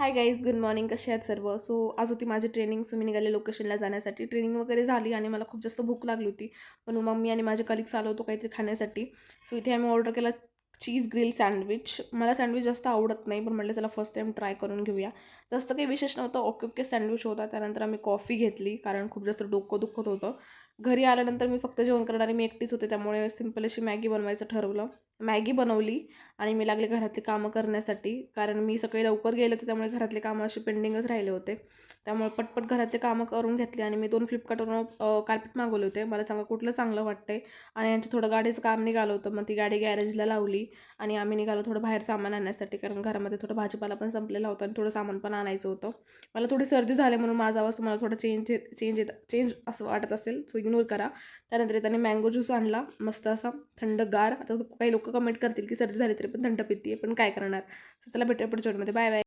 Hi guys, good morning. कसे आहेत सर्व? सो आज होती माझी ट्रेनिंग. सो मी निघाले लोकेशनला जाण्यासाठी. ट्रेनिंग वगैरे झाली आणि मला खूप जास्त भूक लागली होती, म्हणून मम्मी आणि माझे कलिग्स आलो होतो काहीतरी खाण्यासाठी. सो इथे आम्ही ऑर्डर केला चीज ग्रिल सँडविच. मला सँडविच जास्त आवडत नाही, पण म्हटलं चला फर्स्ट टाईम ट्राय करून घेऊया. जास्त काही विशेष नव्हतं, ओके ओके सँडविच होता. त्यानंतर आम्ही कॉफी घेतली कारण खूप जास्त डोकं दुखत होतं. घरी आल्यानंतर मी फक्त जेवण करणारी मी एकटीच होते, त्यामुळे सिम्पल अशी मॅगी बनवायचं ठरवलं. मॅगी बनवली आणि मी लागले घरातली कामं करण्यासाठी, कारण मी सकाळी लवकर गेले होते त्यामुळे घरातले कामं असे पेंडिंगच राहिले होते. त्यामुळे पटपट घरातले कामं करून घेतली आणि मी 2 फ्लिपकार्टवरून कार्पेट मागवले होते. मला सांगा कुठलं चांगलं वाटतंय. आणि यांचं थोडं गाडीचं काम निघालं होतं, मग ती गाडी गॅरेजला लावली आणि आम्ही निघालो थोडं बाहेर सामान आणण्यासाठी, कारण घरामध्ये थोडं भाजीपाला पण संपलेला होता आणि थोडं सामान पण आणायचं होतं. मला थोडी सर्दी झाली म्हणून माझा आवाज तुम्हाला थोडा चेंज असं वाटत असेल, सो इग्नोर करा. त्यानंतर त्याने मँगो ज्यूस आणला मस्त असा थंडगार. आता काही लोक कमेंट करतील की सर्दी झाली तरी पण थंड पितीये, पण काय करणार. चला भेटूया पुढच्या व्हिडिओमध्ये. Bye bye.